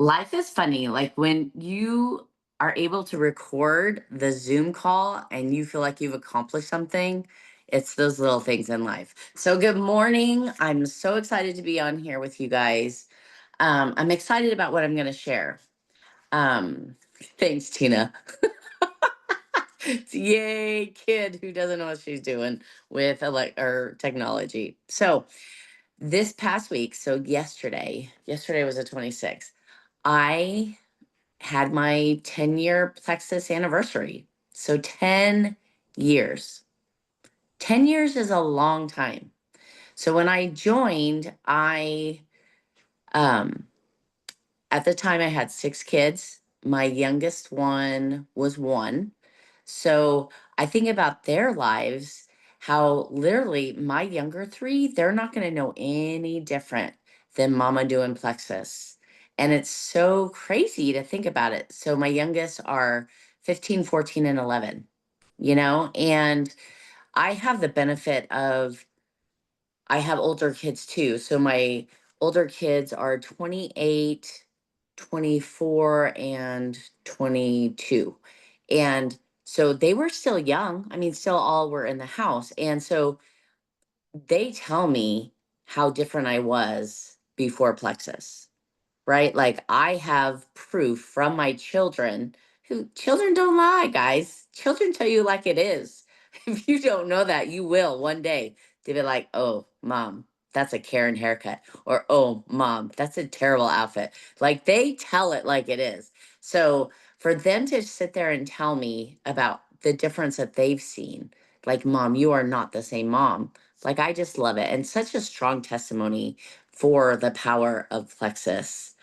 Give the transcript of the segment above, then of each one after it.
Life is funny. Like when you are able to record the Zoom call and you feel like you've accomplished something, it's those little things in life. So, good morning. I'm so excited to be on here with you guys. I'm excited about what I'm going to share. Um, Thanks, Tina. Yay, kid who doesn't know what she's doing with or technology. So, this past week, so yesterday was the 26th. I had my 10-year Plexus anniversary. So 10 years. 10 years is a long time. So when I joined, um at the time I had 6 kids. My youngest one was 1. So I think about their lives, how literally my younger 3, they're not going to know any different than mama doing Plexus. And it's so crazy to think about it. So my youngest are 15, 14, and 11, and I have the benefit of I have older kids too. So my older kids are 28, 24, and 22. And so they were still young. I mean, still all were in the house. And so they tell me how different I was before Plexus, right? Like I have proof from my children who children don't lie, guys. Children tell you like it is. If you don't know that, you will one day. They'll be like, oh, mom, that's a Karen haircut. Or, oh, mom, that's a terrible outfit. Like they tell it like it is. So for them to sit there and tell me about the difference that they've seen, like, mom, you are not the same mom. Like, I just love it. And such a strong testimony for the power of Plexus.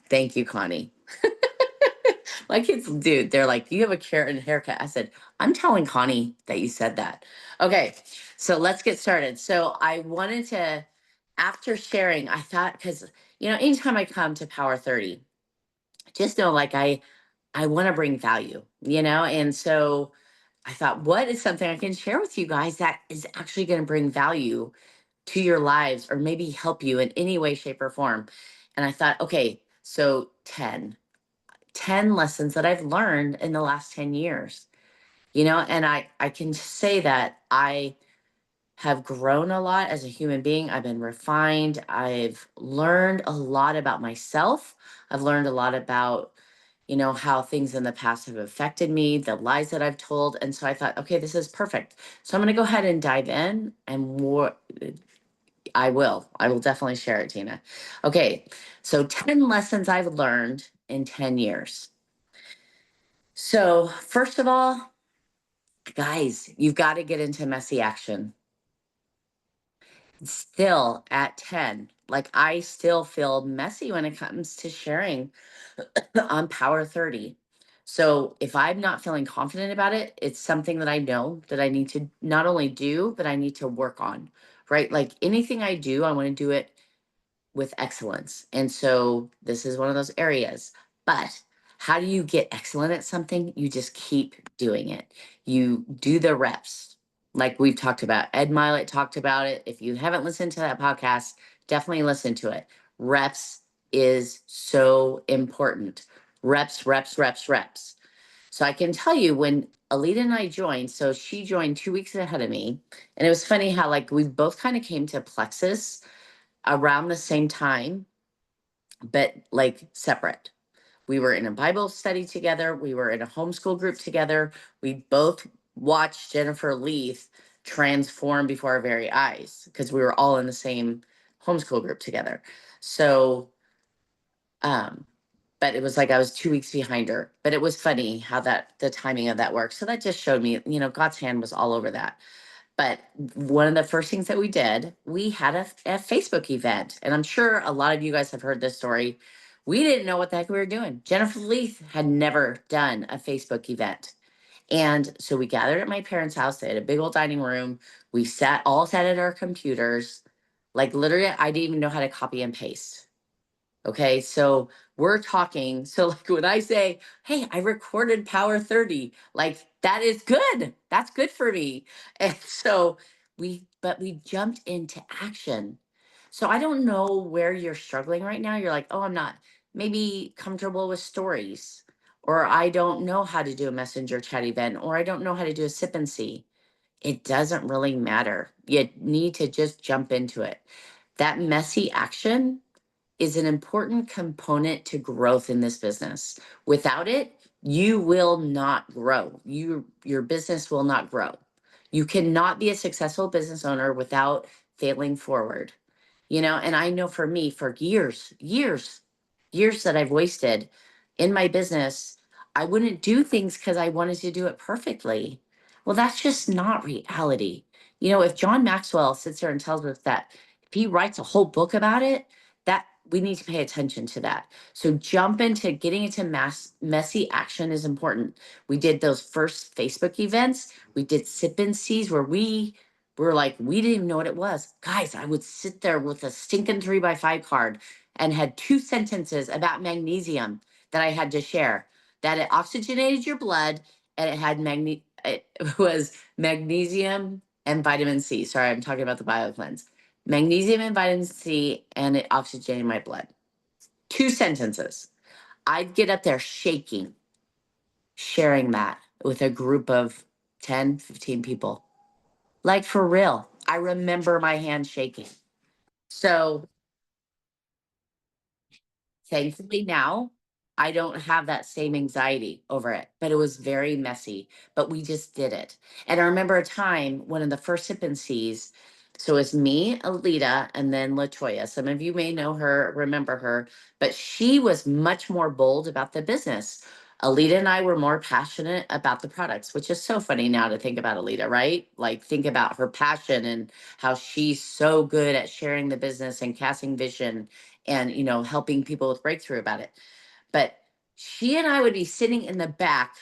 Thank you, Connie. My kids, dude, they're like, you have a Karen haircut. I said, I'm telling Connie that you said that. Okay, so let's get started. So I wanted to, after sharing, I thought, because anytime I come to Power 30, just know like I want to bring value, and so I thought, what is something I can share with you guys that is actually going to bring value to your lives or maybe help you in any way, shape, or form? And I thought, okay, so 10 lessons that I've learned in the last 10 years, and I can say that I have grown a lot as a human being. I've been refined. I've learned a lot about myself. I've learned a lot about, how things in the past have affected me, the lies that I've told. And so I thought, okay, this is perfect. So I'm going to go ahead and dive in and more. I will definitely share it, Tina. Okay. So 10 lessons I've learned in 10 years. So, first of all, guys, you've got to get into messy action. Still at 10, like I still feel messy when it comes to sharing on Power 30. So, if I'm not feeling confident about it, it's something that I know that I need to not only do, but I need to work on, right? Like anything I do, I want to do it with excellence. And so this is one of those areas. But how do you get excellent at something? You just keep doing it. You do the reps. Like we've talked about. Ed Milet talked about it. If you haven't listened to that podcast, definitely listen to it. Reps is so important. Reps, reps, reps, reps. So I can tell you when Alita and I joined, so she joined 2 weeks ahead of me. And it was funny how like we both kind of came to Plexus around the same time, but like separate. We were in a Bible study together. We were in a homeschool group together. We both watched Jennifer Leith transform before our very eyes because we were all in the same homeschool group together. So, um, but it was like I was 2 weeks behind her. But it was funny how the timing of that worked. So that just showed me, God's hand was all over that. But one of the first things that we did, we had a Facebook event. And I'm sure a lot of you guys have heard this story. We didn't know what the heck we were doing. Jennifer Leith had never done a Facebook event. And so we gathered at my parents' house. They had a big old dining room. We all sat at our computers. Like literally, I didn't even know how to copy and paste. Okay, so we're talking. So, like, when I say, hey, I recorded Power 30, like, that is good. That's good for me. And so but we jumped into action. So, I don't know where you're struggling right now. You're like, oh, I'm not maybe comfortable with stories, or I don't know how to do a messenger chat event, or I don't know how to do a sip and see. It doesn't really matter. You need to just jump into it. That messy action is an important component to growth in this business. Without it, you will not grow. Your business will not grow. You cannot be a successful business owner without failing forward. And I know for me, for years that I've wasted in my business, I wouldn't do things because I wanted to do it perfectly. Well, that's just not reality. If John Maxwell sits there and tells us that if he writes a whole book about it, that we need to pay attention to that. So jump into getting into messy action is important. We did those first Facebook events. We did sip and sees where we're like, we didn't even know what it was. Guys, I would sit there with a stinking 3x5 card and had 2 sentences about magnesium that I had to share. That it oxygenated your blood and it had it was magnesium and vitamin C. Sorry, I'm talking about the BioCleanse. Magnesium and vitamin C, and it oxygenated my blood. 2 sentences. I'd get up there shaking, sharing that with a group of 10, 15 people. Like for real. I remember my hand shaking. So thankfully now I don't have that same anxiety over it, but it was very messy. But we just did it. And I remember a time, one of the first sip and sees. So it was me, Alita, and then Latoya. Some of you may know her, remember her, but she was much more bold about the business. Alita and I were more passionate about the products, which is so funny now to think about Alita, right? Like think about her passion and how she's so good at sharing the business and casting vision and helping people with breakthrough about it. But she and I would be sitting in the back,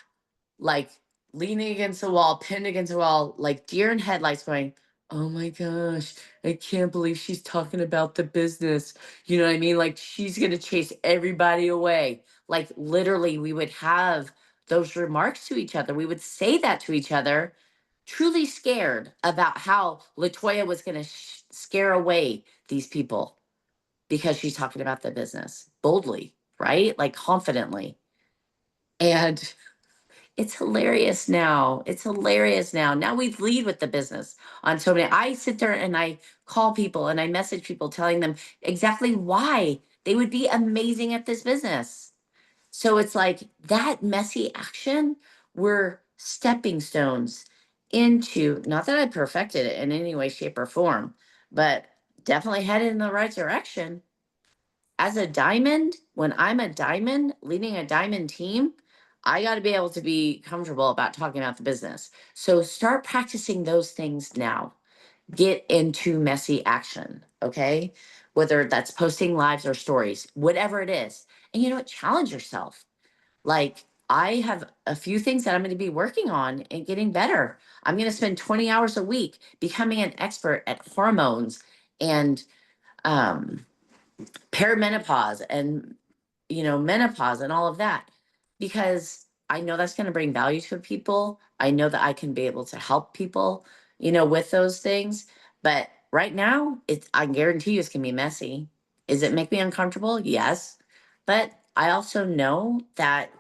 like leaning against the wall, pinned against the wall, like deer in headlights, going, "Oh my gosh, I can't believe she's talking about the business." You know what I mean? Like she's gonna chase everybody away. Like literally, we would have those remarks to each other. We would say that to each other, truly scared about how Latoya was gonna scare away these people because she's talking about the business boldly, right? Like confidently. And it's hilarious now. It's hilarious now. Now we lead with the business on so many. I sit there and I call people and I message people telling them exactly why they would be amazing at this business. So it's like that messy action were stepping stones into, not that I perfected it in any way, shape, or form, but definitely headed in the right direction. As a diamond, when I'm a diamond leading a diamond team, I got to be able to be comfortable about talking about the business. So start practicing those things now. Get into messy action, okay? Whether that's posting lives or stories, whatever it is. And you know what? Challenge yourself. Like, I have a few things that I'm going to be working on and getting better. I'm going to spend 20 hours a week becoming an expert at hormones and um, perimenopause and menopause and all of that, because I know that's going to bring value to people. I know that I can be able to help people with those things. But right now I guarantee you it's going to be messy. Is it make me uncomfortable? Yes. But I also know that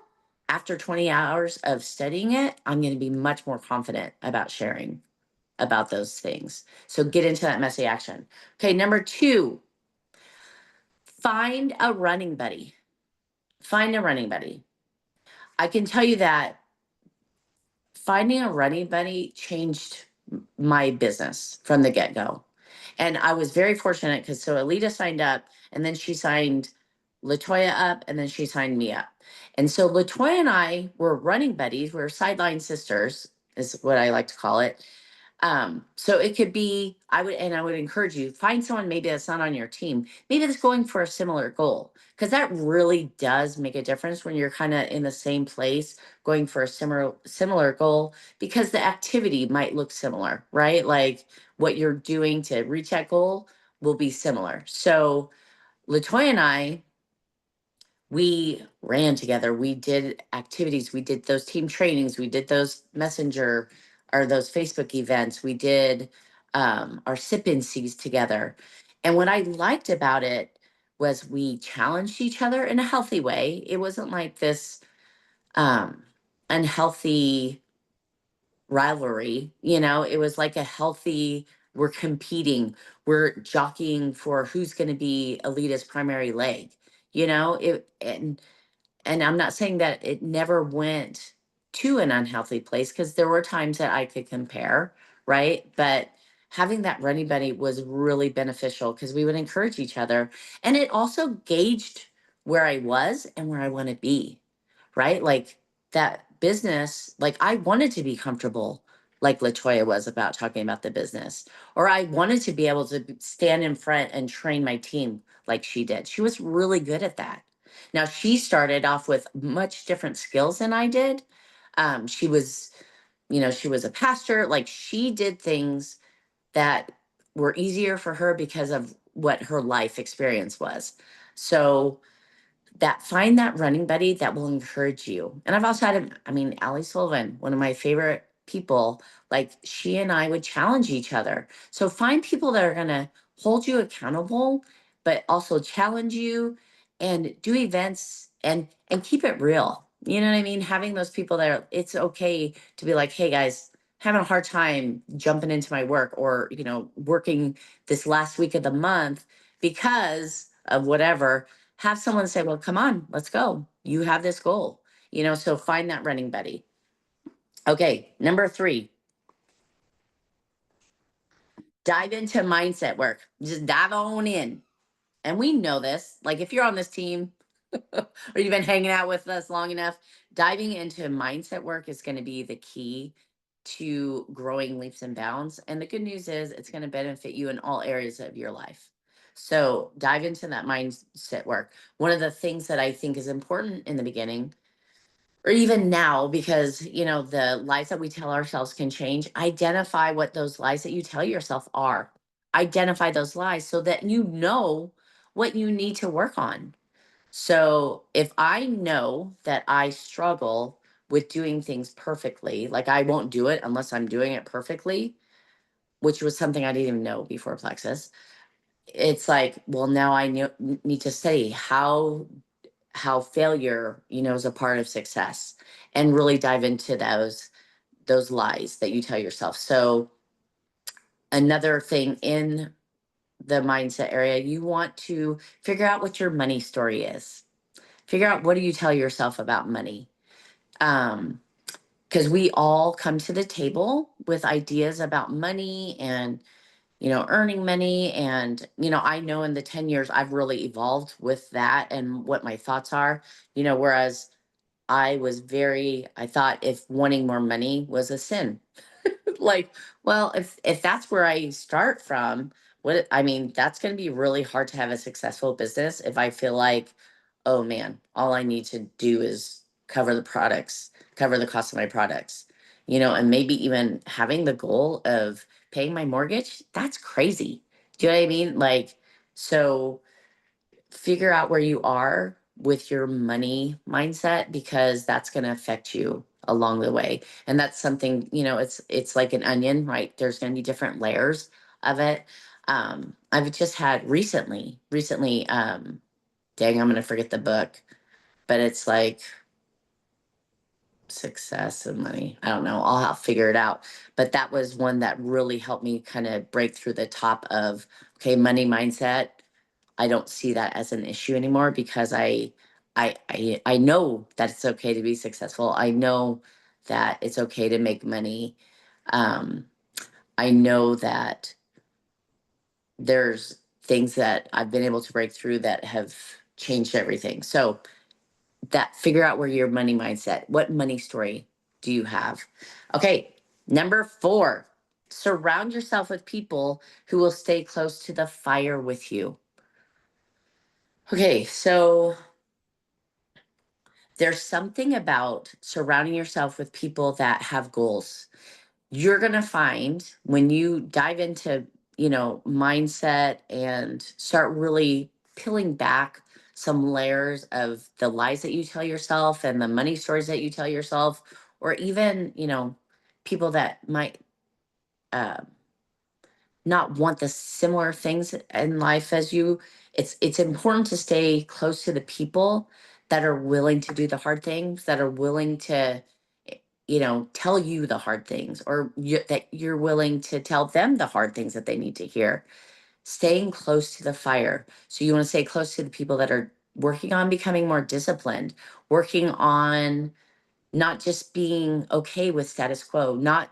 after 20 hours of studying it, I'm going to be much more confident about sharing about those things. So get into that messy action. Okay, number 2, find a running buddy. Find a running buddy. I can tell you that finding a running buddy changed my business from the get go. And I was very fortunate because so Alita signed up and then she signed Latoya up and then she signed me up. And so Latoya and I were running buddies. We were sideline sisters, is what I like to call it. So it could be, I would encourage you, find someone maybe that's not on your team, maybe that's going for a similar goal. Because that really does make a difference when you're kind of in the same place, going for a similar goal, because the activity might look similar, right? Like what you're doing to reach that goal will be similar. So Latoya and I, we ran together. We did activities. We did those team trainings. We did those messenger or those Facebook events. We did our sip and sees together. And what I liked about it was we challenged each other in a healthy way. It wasn't like this um unhealthy rivalry, it was like a healthy, we're competing, we're jockeying for who's going to be Alita's primary leg, it and I'm not saying that it never went to an unhealthy place because there were times that I could compare, right? But having that running buddy was really beneficial because we would encourage each other. And it also gauged where I was and where I want to be, right? Like that business, like I wanted to be comfortable, like Latoya was about talking about the business, or I wanted to be able to stand in front and train my team like she did. She was really good at that. Now, she started off with much different skills than I did. She was, she was a pastor. Like she did things that were easier for her because of what her life experience was. So, that find that running buddy that will encourage you. And I've also had, I mean, Allie Sullivan, one of my favorite people, like she and I would challenge each other. So find people that are going to hold you accountable, but also challenge you and do events and keep it real. You know what I mean? Having those people that are, it's okay to be like, hey guys, having a hard time jumping into my work or, working this last week of the month because of whatever, have someone say, well, come on, let's go. You have this goal, so find that running buddy. Okay, number 3, dive into mindset work. Just dive on in. And we know this. Like if you're on this team or you've been hanging out with us long enough, diving into mindset work is going to be the key to growing leaps and bounds. And the good news is it's going to benefit you in all areas of your life. So dive into that mindset work. One of the things that I think is important in the beginning or even now, because the lies that we tell ourselves can change, identify what those lies that you tell yourself are. Identify those lies so that you know what you need to work on. So if I know that I struggle with doing things perfectly, like I won't do it unless I'm doing it perfectly, which was something I didn't even know before Plexus. It's like, well, now I need to study how failure, is a part of success and really dive into those lies that you tell yourself. So another thing in the mindset area, you want to figure out what your money story is. Figure out what do you tell yourself about money. Because we all come to the table with ideas about money and earning money. And, I know in the 10 years I've really evolved with that and what my thoughts are, whereas I thought if wanting more money was a sin. Like, well, if that's where I start from, I mean, that's going to be really hard to have a successful business if I feel like, oh man, all I need to do is cover the cost of my products, and maybe even having the goal of paying my mortgage. That's crazy. Do you know what I mean? Like, so figure out where you are with your money mindset because that's going to affect you along the way. And that's something, it's like an onion, right? There's going to be different layers of it. I've just had recently dang, I'm going to forget the book, but it's like success and money. I don't know. I'll figure it out. But that was one that really helped me kind of break through the top of, okay, money mindset. I don't see that as an issue anymore because I know that it's okay to be successful. I know that it's okay to make money. Um, I know that there's things that I've been able to break through that have changed everything. So that figure out where your money mindset, what money story do you have? Okay, number 4, surround yourself with people who will stay close to the fire with you. Okay, so there's something about surrounding yourself with people that have goals. You're going to find when you dive into, mindset and start really peeling back some layers of the lies that you tell yourself and the money stories that you tell yourself, or even, people that might uh, not want the similar things in life as you. It's important to stay close to the people that are willing to do the hard things, that are willing to, tell you the hard things, or that you're willing to tell them the hard things that they need to hear. Staying close to the fire. So you want to stay close to the people that are working on becoming more disciplined, working on not just being okay with status quo, not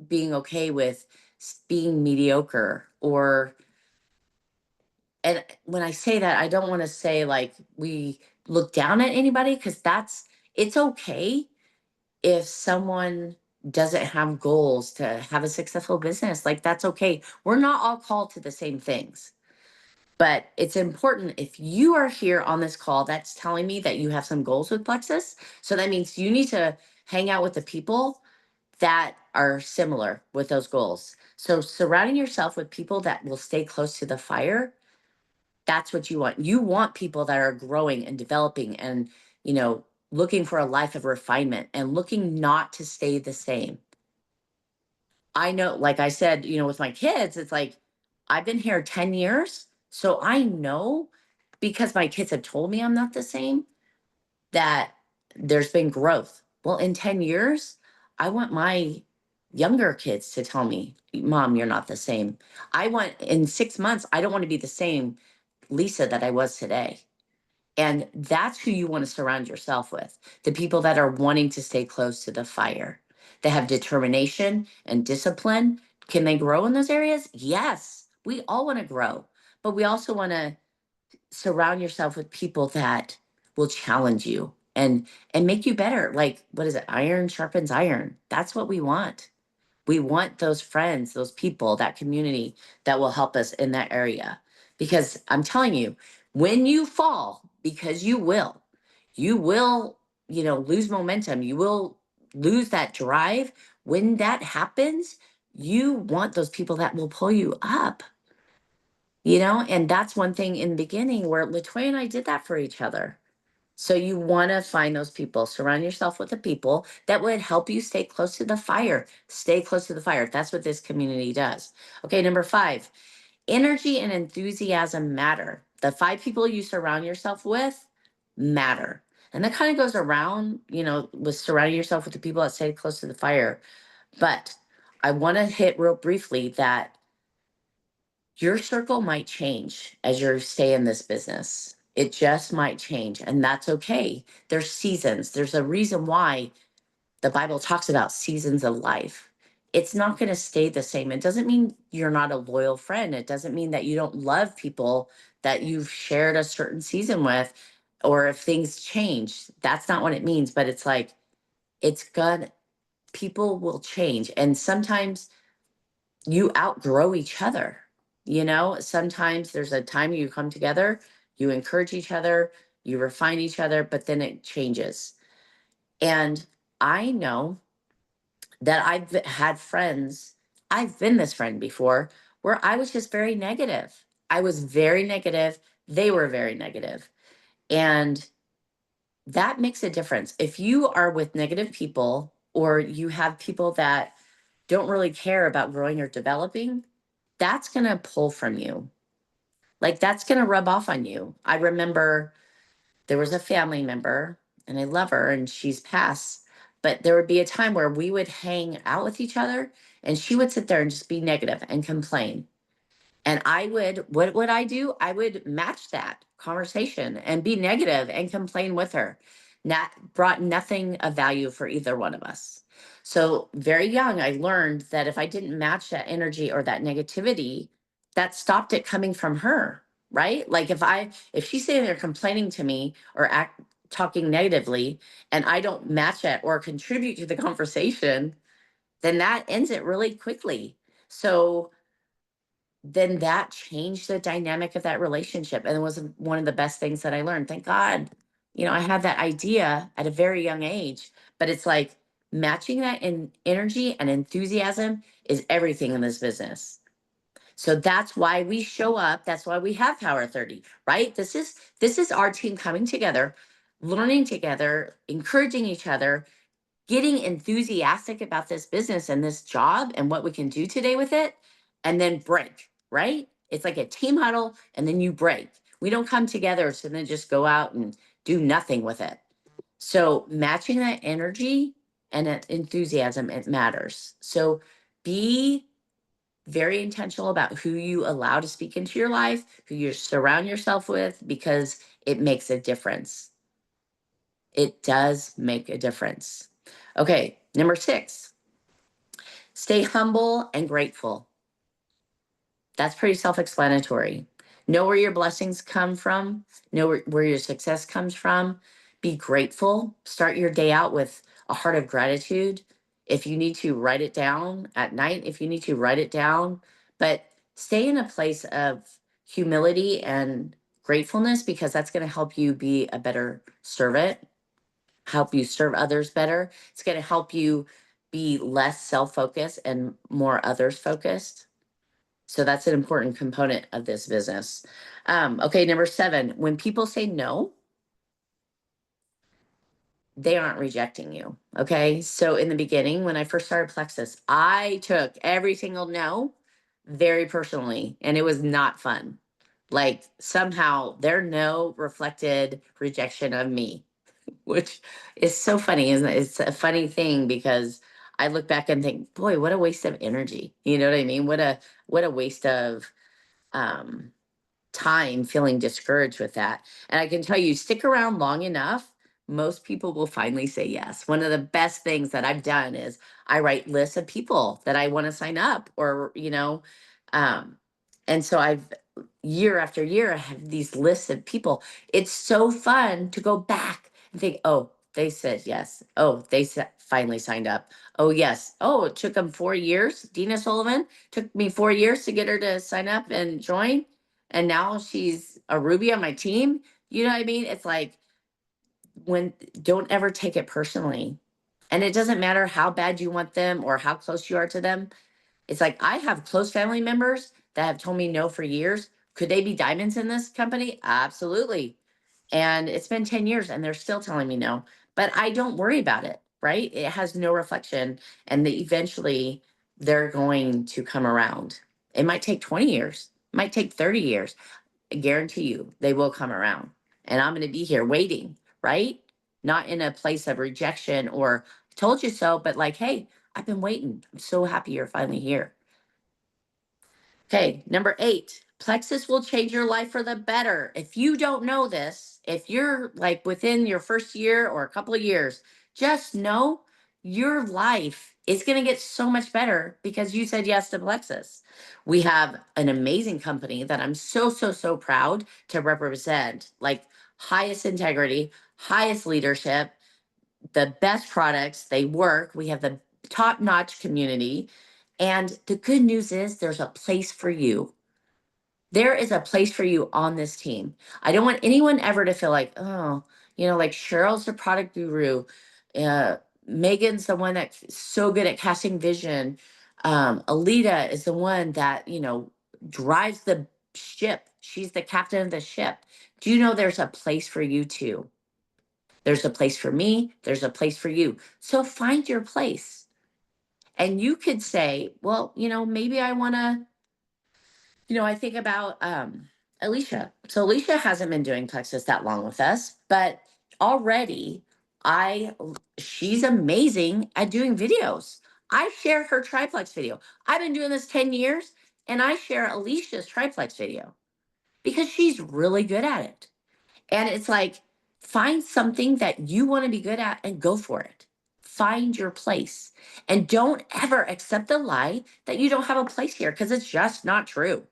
being okay with being mediocre, or, and when I say that, I don't want to say like we look down at anybody, because it's okay if someone doesn't have goals to have a successful business. Like, that's okay. We're not all called to the same things. But it's important, if you are here on this call, that's telling me that you have some goals with Plexus. So that means you need to hang out with the people that are similar with those goals. So surrounding yourself with people that will stay close to the fire, that's what you want. You want people that are growing and developing and, looking for a life of refinement and looking not to stay the same. I know, like I said, with my kids, it's like I've been here 10 years. So I know, because my kids have told me I'm not the same, that there's been growth. Well, in 10 years, I want my younger kids to tell me, Mom, you're not the same. I want, in 6 months, I don't want to be the same Lisa that I was today. And that's who you want to surround yourself with, the people that are wanting to stay close to the fire. They have determination and discipline. Can they grow in those areas? Yes. We all want to grow, but we also want to surround yourself with people that will challenge you and make you better. Like, what is it? Iron sharpens iron. That's what we want. We want those friends, those people, that community that will help us in that area. Because I'm telling you, when you fall, because you will, lose momentum. You will lose that drive. When that happens, you want those people that will pull you up, and that's one thing in the beginning where Latoya and I did that for each other. So you want to find those people, surround yourself with the people that would help you stay close to the fire. Stay close to the fire. That's what this community does. Okay, number 5, energy and enthusiasm matter. The 5 people you surround yourself with matter. And that kind of goes around, with surrounding yourself with the people that stay close to the fire. But I want to hit real briefly that your circle might change as you stay in this business. It just might change, and that's okay. There's seasons. There's a reason why the Bible talks about seasons of life. It's not going to stay the same. It doesn't mean you're not a loyal friend. It doesn't mean that you don't love people that you've shared a certain season with, or if things change. That's not what it means. But it's like, it's good. People will change. And sometimes you outgrow each other. Sometimes there's a time you come together, you encourage each other, you refine each other, but then it changes. And I know that I've had friends, I've been this friend before, where I was just very negative. I was very negative. They were very negative. And that makes a difference. If you are with negative people, or you have people that don't really care about growing or developing, that's going to pull from you. Like, that's going to rub off on you. I remember there was a family member, and I love her and she's passed, but there would be a time where we would hang out with each other and she would sit there and just be negative and complain. And what would I do? I would match that conversation and be negative and complain with her. That brought nothing of value for either one of us. So, very young, I learned that if I didn't match that energy or that negativity, that stopped it coming from her, right? Like, if she's sitting there complaining to me or talking negatively, and I don't match it or contribute to the conversation, then that ends it really quickly. So then that changed the dynamic of that relationship. And it was one of the best things that I learned. Thank God, I had that idea at a very young age, but it's like matching that in energy and enthusiasm is everything in this business. So that's why we show up. That's why we have Power 30, right? This is our team coming together, learning together, encouraging each other, getting enthusiastic about this business and this job and what we can do today with it. and then break, right? It's like a team huddle and then you break. We don't come together so then just go out and do nothing with it. So matching that energy and that enthusiasm, it matters. So be very intentional about who you allow to speak into your life, who you surround yourself with, because it makes a difference. It does make a difference. Okay, number 6, stay humble and grateful. That's pretty self-explanatory. Know where your blessings come from, know where your success comes from. Be grateful. Start your day out with a heart of gratitude. If you need to, write it down at night. If you need to, write it down. But stay in a place of humility and gratefulness, because that's going to help you be a better servant, help you serve others better. It's going to help you be less self-focused and more others focused. So that's an important component of this business. Okay, number 7, when people say no, they aren't rejecting you. Okay. So in the beginning, when I first started Plexus, I took every single no very personally, and it was not fun. Like somehow their no reflected rejection of me, which is so funny, isn't it? It's a funny thing because I look back and think, boy, what a waste of energy. You know what I mean? What a waste of um time feeling discouraged with that. And I can tell you, stick around long enough, most people will finally say yes. One of the best things that I've done is I write lists of people that I want to sign up, or, um, and so I've year after year, I have these lists of people. It's so fun to go back and think, oh, they said yes. Oh, finally signed up. Oh, yes. Oh, it took them 4 years. Dina Sullivan took me 4 years to get her to sign up and join, and now she's a Ruby on my team. You know what I mean? It's like, when don't ever take it personally. And it doesn't matter how bad you want them or how close you are to them. It's like, I have close family members that have told me no for years. Could they be diamonds in this company? Absolutely. And it's been 10 years and they're still telling me no. But I don't worry about it, right? It has no reflection. And eventually they're going to come around. It might take 20 years, it might take 30 years. I guarantee you they will come around. And I'm going to be here waiting, right? Not in a place of rejection or told you so, but like, hey, I've been waiting. I'm so happy you're finally here. Okay, number 8, Plexus will change your life for the better. If you don't know this, if you're like within your first year or a couple of years, just know your life is going to get so much better because you said yes to Plexus. We have an amazing company that I'm so, so, so proud to represent, like highest integrity, highest leadership, the best products, they work. We have the top notch community. And the good news is there's a place for you. There is a place for you on this team. I don't want anyone ever to feel like, oh, like Cheryl's the product guru. Uh, Megan's the one that's so good at casting vision. Alita is the one that, drives the ship. She's the captain of the ship. Do you know there's a place for you too? There's a place for me. There's a place for you. So find your place. And you could say, well, maybe I want to, I think about Alicia. So Alicia hasn't been doing Plexus that long with us, but already I she's amazing at doing videos. I share her triplex video. I've been doing this 10 years and I share Alicia's triplex video because she's really good at it. And it's like, find something that you want to be good at and go for it. Find your place. And don't ever accept the lie that you don't have a place here, because it's just not true.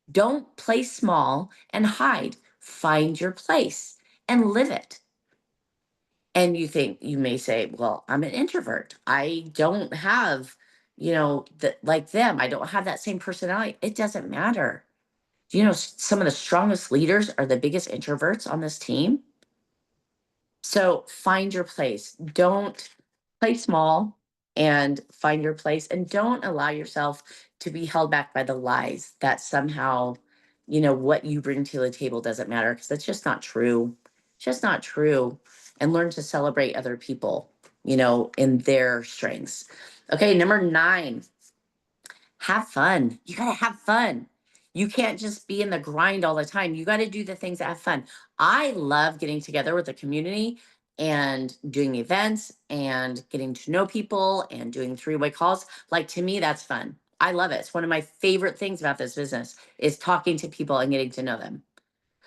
Don't play small and hide. Find your place and live it. And you may say, well, I'm an introvert. I don't have, like them. I don't have that same personality. It doesn't matter. Some of the strongest leaders are the biggest introverts on this team. So find your place. Don't play small, and find your place, and don't allow yourself to be held back by the lies that somehow, what you bring to the table doesn't matter, because that's just not true. Just not true. And learn to celebrate other people, in their strengths. Okay, number 9, Have fun. You got to have fun. You can't just be in the grind all the time. You got to do the things that have fun. I love getting together with the community and doing events and getting to know people and doing three-way calls. Like, to me, that's fun. I love it. It's one of my favorite things about this business is talking to people and getting to know them.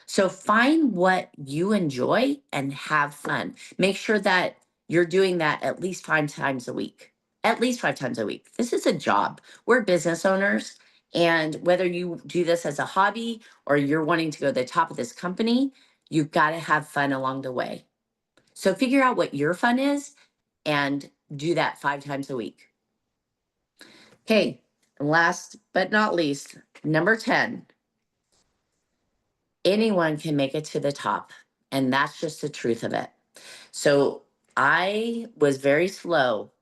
So find what you enjoy and have fun. Make sure that you're doing that at least 5 times a week. At least 5 times a week. This is a job. We're business owners. And whether you do this as a hobby or you're wanting to go to the top of this company, you've got to have fun along the way. So figure out what your fun is and do that 5 times a week. Okay. Last but not least, number 10, anyone can make it to the top. And that's just the truth of it. So I was very slow.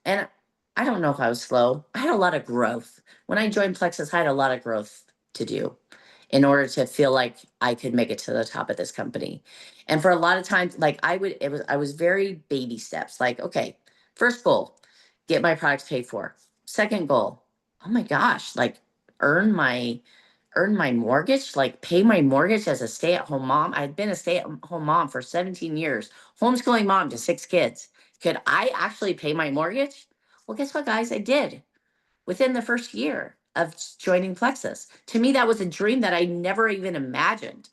And I don't know if I was slow. I had a lot of growth. When I joined Plexus, I had a lot of growth to do in order to feel like I could make it to the top of this company. And for a lot of times, like I was very baby steps. Like, okay, first goal, get my products paid for. Second goal, oh my gosh, like earn my earn my mortgage, like pay my mortgage as a stay-at-home mom. I'd been a stay-at-home mom for 17 years, homeschooling mom to 6 kids. Could I actually pay my mortgage? Well, guess what, guys? I did within the first year of joining Plexus. To me, that was a dream that I never even imagined.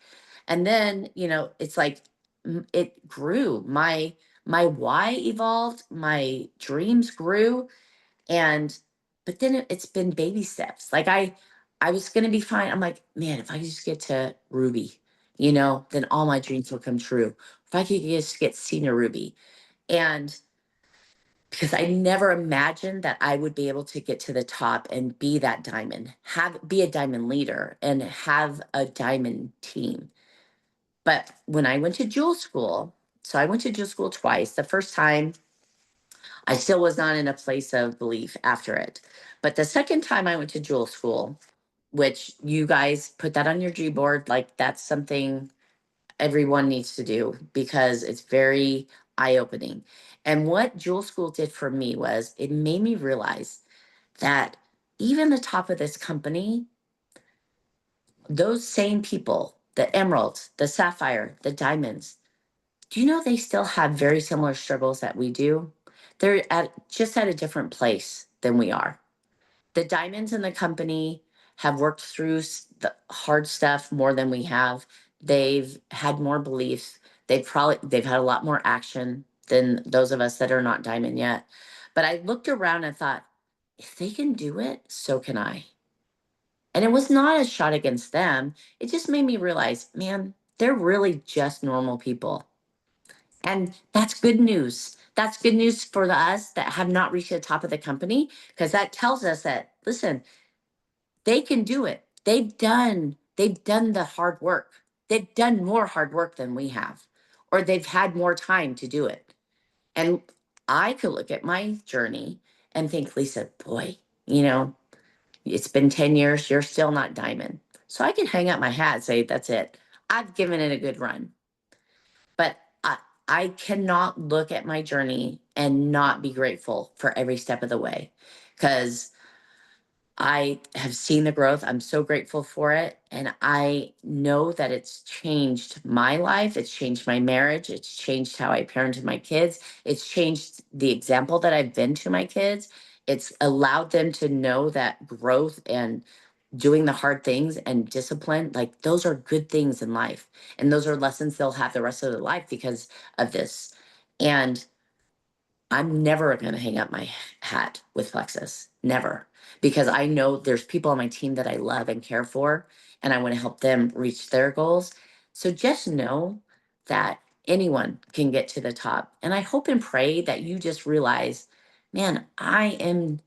And then, it's like it grew. My why evolved, my dreams grew, and but then it's been baby steps. Like I was gonna be fine. I'm like, man, if I could just get to Ruby, then all my dreams will come true. If I could just get senior Ruby. And because I never imagined that I would be able to get to the top and be that diamond, be a diamond leader and have a diamond team. But when I went to Jewel School, so I went to Jewel School twice. The first time I still was not in a place of belief after it. But the second time I went to Jewel School, which you guys put that on your G board, like that's something everyone needs to do because it's very eye opening. And what Jewel School did for me was it made me realize that even the top of this company, those same people, the emeralds, the sapphire, the diamonds, do you know they still have very similar struggles that we do? They're just at a different place than we are. The diamonds in the company have worked through the hard stuff more than we have. They've had more beliefs. They've had a lot more action than those of us that are not diamond yet. But I looked around and thought, if they can do it, so can I. And it was not a shot against them. It just made me realize, man, they're really just normal people. And that's good news. That's good news for us that have not reached the top of the company, because that tells us that, listen, they can do it. They've done the hard work. They've done more hard work than we have, or they've had more time to do it. And I could look at my journey and think, Lisa, boy, it's been 10 years, you're still not diamond. So I can hang up my hat and say, that's it. I've given it a good run. But I cannot look at my journey and not be grateful for every step of the way, because I have seen the growth. I'm so grateful for it. And I know that it's changed my life. It's changed my marriage. It's changed how I parented my kids. It's changed the example that I've been to my kids. It's allowed them to know that growth and doing the hard things and discipline, like those are good things in life. And those are lessons they'll have the rest of their life because of this. And I'm never going to hang up my hat with Plexus. Never. Because I know there's people on my team that I love and care for, and I want to help them reach their goals. So just know that anyone can get to the top. And I hope and pray that you just realize, man, I am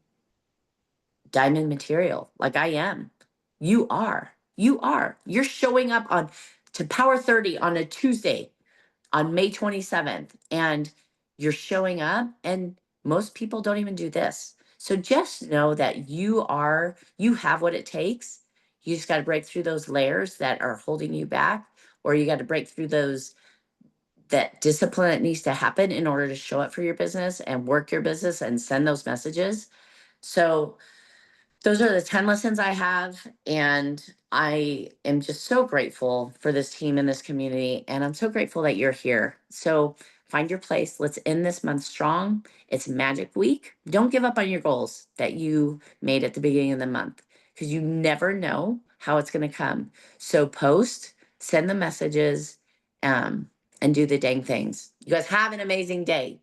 diamond material. Like I am. You are. You are. You're showing up on to Power 30 on a Tuesday on May 27th, and you're showing up, and most people don't even do this. So just know that you have what it takes. You just got to break through those layers that are holding you back, or you got to break through that discipline that needs to happen in order to show up for your business and work your business and send those messages. So Those are the 10 lessons I have. And I am just so grateful for this team and this community. And I'm so grateful that you're here. So find your place. Let's end this month strong. It's Magic Week. Don't give up on your goals that you made at the beginning of the month because you never know how it's going to come. So post, send the messages, and do the dang things. You guys have an amazing day.